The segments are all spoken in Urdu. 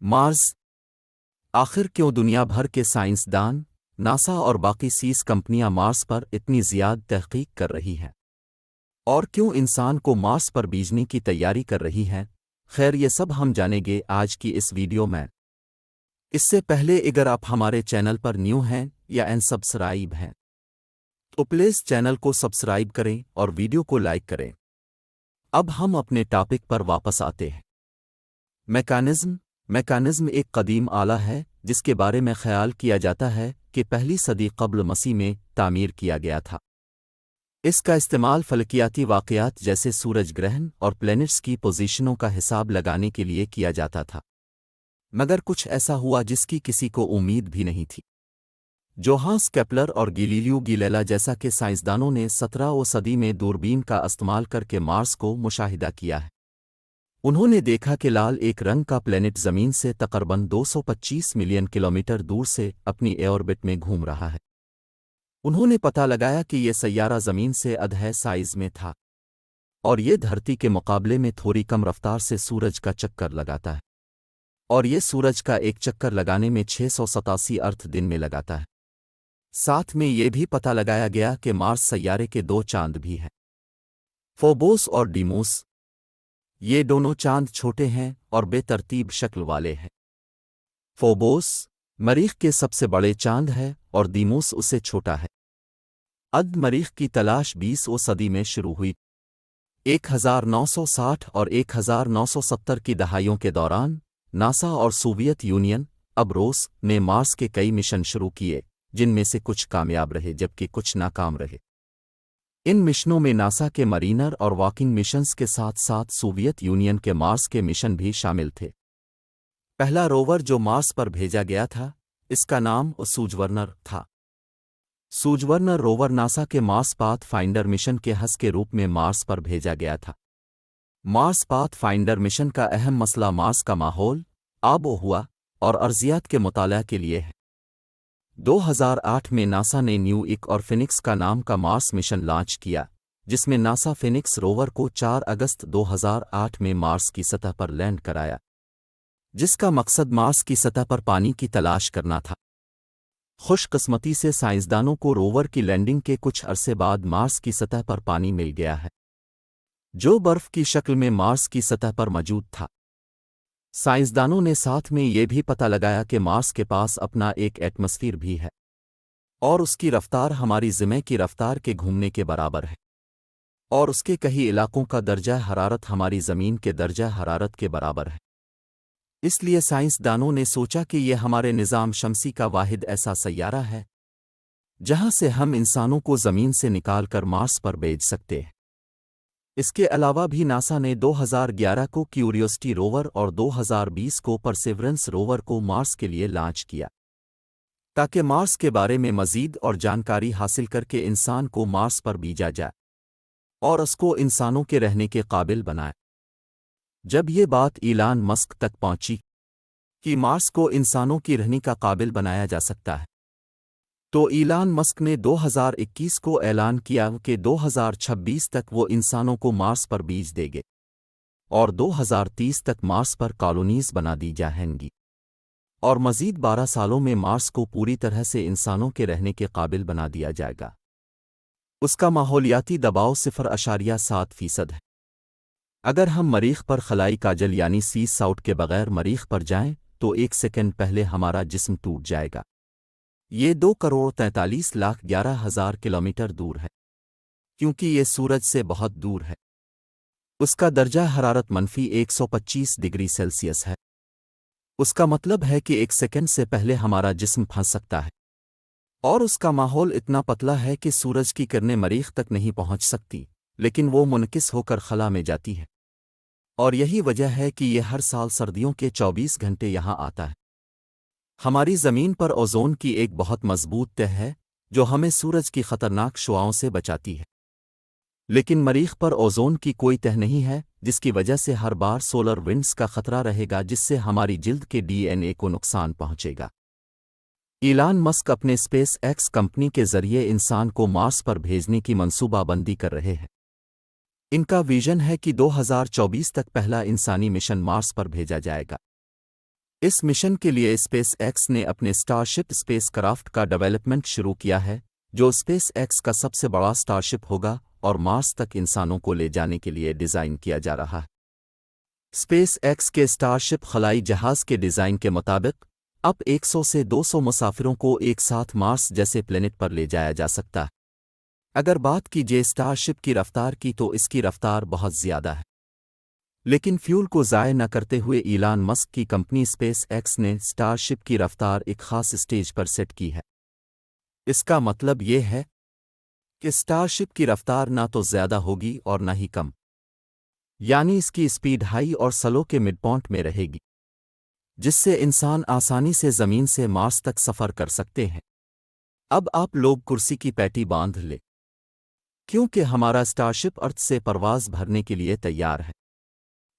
مارس آخر کیوں دنیا بھر کے سائنسدان، ناسا اور باقی سیس کمپنیاں مارس پر اتنی زیادہ تحقیق کر رہی ہیں؟ اور کیوں انسان کو مارس پر بھیجنے کی تیاری کر رہی ہیں؟ خیر، یہ سب ہم جانیں گے آج کی اس ویڈیو میں۔ اس سے پہلے اگر آپ ہمارے چینل پر نیو ہیں یا ان سبسکرائب ہیں تو پلیز چینل کو سبسکرائب کریں اور ویڈیو کو لائک کریں۔ اب ہم اپنے ٹاپک پر واپس آتے ہیں۔ میکانزم ایک قدیم آلہ ہے جس کے بارے میں خیال کیا جاتا ہے کہ پہلی صدی قبل مسیح میں تعمیر کیا گیا تھا۔ اس کا استعمال فلکیاتی واقعات جیسے سورج گرہن اور پلینٹس کی پوزیشنوں کا حساب لگانے کے لیے کیا جاتا تھا، مگر کچھ ایسا ہوا جس کی کسی کو امید بھی نہیں تھی۔ جوہانس کیپلر اور گیلیلیو گیلیلا جیسا کہ سائنسدانوں نے 17ویں صدی میں دوربین کا استعمال کر کے مارس کو مشاہدہ کیا ہے۔ انہوں نے دیکھا کہ لال ایک رنگ کا پلینٹ زمین سے تقریباً 225 ملین کلومیٹر دور سے اپنی اوربٹ میں گھوم رہا ہے۔ انہوں نے پتہ لگایا کہ یہ سیارہ زمین سے آدھے سائز میں تھا اور یہ دھرتی کے مقابلے میں تھوڑی کم رفتار سے سورج کا چکر لگاتا ہے، اور یہ سورج کا ایک چکر لگانے میں 687 ارتھ دن میں لگاتا ہے۔ ساتھ میں یہ بھی پتہ لگایا گیا کہ مارس سیارے کے 2 چاند بھی ہیں، فوبوس اور ڈیموس۔ یہ دونوں چاند چھوٹے ہیں اور بے ترتیب شکل والے ہیں۔ فوبوس مریخ کے سب سے بڑے چاند ہے اور دیموس اسے چھوٹا ہے۔ مریخ کی تلاش 20ویں صدی میں شروع ہوئی۔ 1960 اور 1970 کی دہائیوں کے دوران ناسا اور سوویت یونین روس نے مارس کے کئی مشن شروع کیے، جن میں سے کچھ کامیاب رہے جبکہ کچھ ناکام رہے۔ ان مشنوں میں ناسا کے مرینر اور واکنگ مشنز کے ساتھ ساتھ سوویت یونین کے مارس کے مشن بھی شامل تھے۔ پہلا روور جو مارس پر بھیجا گیا تھا، اس کا نام سوجورنر تھا۔ سوجورنر روور ناسا کے مارس پاتھ فائنڈر مشن کے حصے کے روپ میں مارس پر بھیجا گیا تھا۔ مارس پاتھ فائنڈر مشن کا اہم مسئلہ مارس کا ماحول، آب و ہوا اور ارضیات کے مطالعہ کے لیے ہے۔ 2008 میں ناسا نے نیو ایک اور فینکس کا نام کا مارس مشن لانچ کیا، جس میں ناسا فینکس روور کو 4 اگست 2008 میں مارس کی سطح پر لینڈ کرایا، جس کا مقصد مارس کی سطح پر پانی کی تلاش کرنا تھا۔ خوش قسمتی سے سائنسدانوں کو روور کی لینڈنگ کے کچھ عرصے بعد مارس کی سطح پر پانی مل گیا ہے، جو برف کی شکل میں مارس کی سطح پر موجود تھا۔ سائنسدانوں نے ساتھ میں یہ بھی پتہ لگایا کہ مارس کے پاس اپنا ایک ایٹماسفیئر بھی ہے اور اس کی رفتار ہماری زمین کی رفتار کے گھومنے کے برابر ہے، اور اس کے کئی علاقوں کا درجہ حرارت ہماری زمین کے درجہ حرارت کے برابر ہے۔ اس لیے سائنسدانوں نے سوچا کہ یہ ہمارے نظام شمسی کا واحد ایسا سیارہ ہے جہاں سے ہم انسانوں کو زمین سے نکال کر مارس پر بھیج سکتے ہیں۔ اس کے علاوہ بھی ناسا نے 2011 کو کیوریوسٹی روور اور 2020 کو پرسیورنس روور کو مارس کے لیے لانچ کیا، تاکہ مارس کے بارے میں مزید اور جانکاری حاصل کر کے انسان کو مارس پر بھیجا جائے اور اس کو انسانوں کے رہنے کے قابل بنائے۔ جب یہ بات ایلان مسک تک پہنچی کہ مارس کو انسانوں کی رہنے کا قابل بنایا جا سکتا ہے، تو ایلان مسک نے 2021 کو اعلان کیا کہ 2026 تک وہ انسانوں کو مارس پر بھیج دے گے اور 2030 تک مارس پر کالونیز بنا دی جائیں گی، اور مزید 12 سالوں میں مارس کو پوری طرح سے انسانوں کے رہنے کے قابل بنا دیا جائے گا۔ اس کا ماحولیاتی دباؤ 0.7% ہے۔ اگر ہم مریخ پر خلائی کاجل یعنی سی ساؤٹ کے بغیر مریخ پر جائیں تو 1 سیکنڈ پہلے ہمارا جسم ٹوٹ جائے گا۔ یہ 2,43,11,000 کلومیٹر دور ہے، کیونکہ یہ سورج سے بہت دور ہے۔ اس کا درجہ حرارت -125 ڈگری سیلسیس ہے۔ اس کا مطلب ہے کہ 1 سیکنڈ سے پہلے ہمارا جسم پھنس سکتا ہے، اور اس کا ماحول اتنا پتلا ہے کہ سورج کی کرنیں مریخ تک نہیں پہنچ سکتی، لیکن وہ منعکس ہو کر خلا میں جاتی ہے، اور یہی وجہ ہے کہ یہ ہر سال سردیوں کے 24 گھنٹے یہاں آتا ہے۔ ہماری زمین پر اوزون کی ایک بہت مضبوط تہ ہے جو ہمیں سورج کی خطرناک شعاؤں سے بچاتی ہے، لیکن مریخ پر اوزون کی کوئی تہ نہیں ہے، جس کی وجہ سے ہر بار سولر ونڈز کا خطرہ رہے گا، جس سے ہماری جلد کے DNA کو نقصان پہنچے گا۔ ایلان مسک اپنے اسپیس ایکس کمپنی کے ذریعے انسان کو مارس پر بھیجنے کی منصوبہ بندی کر رہے ہیں۔ ان کا ویژن ہے کہ 2024 تک پہلا انسانی مشن مارس پر بھیجا جائے گا۔ اس مشن کے لیے اسپیس ایکس نے اپنے اسٹارشپ اسپیس کرافٹ کا ڈیولپمنٹ شروع کیا ہے، جو اسپیس ایکس کا سب سے بڑا اسٹارشپ ہوگا اور مارس تک انسانوں کو لے جانے کے لیے ڈیزائن کیا جا رہا ہے۔ اسپیس ایکس کے اسٹارشپ خلائی جہاز کے ڈیزائن کے مطابق اب 100 سے 200 مسافروں کو ایک ساتھ مارس جیسے پلینٹ پر لے جایا جا سکتا ہے۔ اگر بات کیجیے اسٹارشپ کی رفتار کی تو اس کی رفتار بہت زیادہ ہے، لیکن فیول کو ضائع نہ کرتے ہوئے ایلان مسک کی کمپنی اسپیس ایکس نے اسٹارشپ کی رفتار ایک خاص اسٹیج پر سیٹ کی ہے۔ اس کا مطلب یہ ہے کہ اسٹارشپ کی رفتار نہ تو زیادہ ہوگی اور نہ ہی کم، یعنی اس کی اسپیڈ ہائی اور سلو کے مڈ پوائنٹ میں رہے گی، جس سے انسان آسانی سے زمین سے مارس تک سفر کر سکتے ہیں۔ اب آپ لوگ کرسی کی پیٹی باندھ لیں، کیونکہ ہمارا اسٹارشپ ارتھ سے پرواز بھرنے کے لیے تیار ہے۔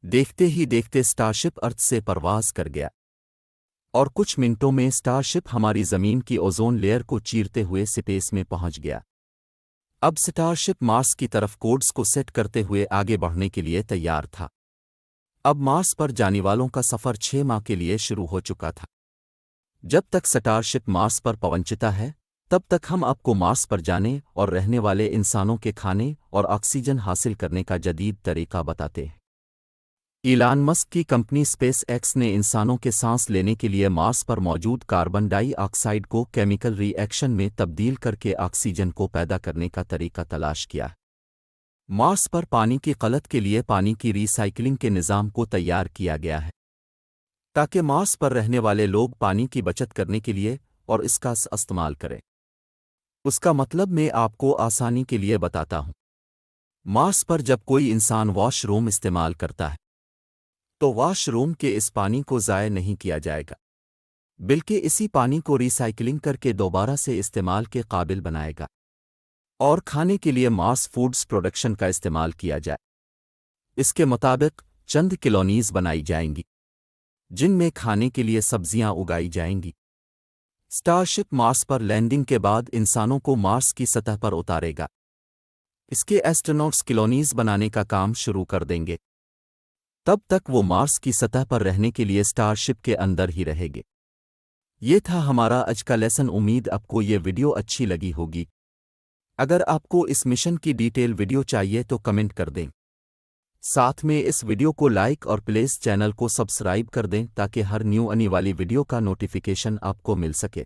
دیکھتے ہی دیکھتے اسٹارشپ ارتھ سے پرواز کر گیا، اور کچھ منٹوں میں اسٹارشپ ہماری زمین کی اوزون لیئر کو چیرتے ہوئے اسپیس میں پہنچ گیا۔ اب اسٹارشپ مارس کی طرف کوڈز کو سیٹ کرتے ہوئے آگے بڑھنے کے لیے تیار تھا۔ اب مارس پر جانے والوں کا سفر 6 ماہ کے لیے شروع ہو چکا تھا۔ جب تک اسٹارشپ مارس پر پہنچتا ہے، تب تک ہم آپ کو مارس پر جانے اور رہنے والے انسانوں کے کھانے اور آکسیجن حاصل کرنے کا جدید طریقہ بتاتے ہیں۔ ایلان مسک کی کمپنی اسپیس ایکس نے انسانوں کے سانس لینے کے لیے مارس پر موجود کاربن ڈائی آکسائڈ کو کیمیکل ری ایکشن میں تبدیل کر کے آکسیجن کو پیدا کرنے کا طریقہ تلاش کیا۔ مارس پر پانی کی قلت کے لیے پانی کی ری سائیکلنگ کے نظام کو تیار کیا گیا ہے، تاکہ مارس پر رہنے والے لوگ پانی کی بچت کرنے کے لیے اور اس کا استعمال کریں۔ اس کا مطلب میں آپ کو آسانی کے لیے بتاتا ہوں۔ مارس پر جب کوئی انسان واش روم استعمال کرتا ہے تو واش روم کے اس پانی کو ضائع نہیں کیا جائے گا، بلکہ اسی پانی کو ری سائیکلنگ کر کے دوبارہ سے استعمال کے قابل بنائے گا، اور کھانے کے لیے مارس فوڈز پروڈکشن کا استعمال کیا جائے۔ اس کے مطابق چند کالونیز بنائی جائیں گی، جن میں کھانے کے لیے سبزیاں اگائی جائیں گی۔ اسٹارشپ مارس پر لینڈنگ کے بعد انسانوں کو مارس کی سطح پر اتارے گا۔ اس کے ایسٹروناٹس کالونیز بنانے کا کام شروع کر دیں گے۔ تب تک وہ مارس کی سطح پر رہنے کے لیے اسٹارشپ کے اندر ہی رہے گے۔ یہ تھا ہمارا آج کا لیسن۔ امید آپ کو یہ ویڈیو اچھی لگی ہوگی۔ اگر آپ کو اس مشن کی ڈیٹیل ویڈیو چاہیے تو کمنٹ کر دیں۔ ساتھ میں اس ویڈیو کو لائک اور پلیز چینل کو سبسکرائب کر دیں تاکہ ہر نیو آنے والی ویڈیو کا نوٹیفیکیشن آپ کو مل سکے۔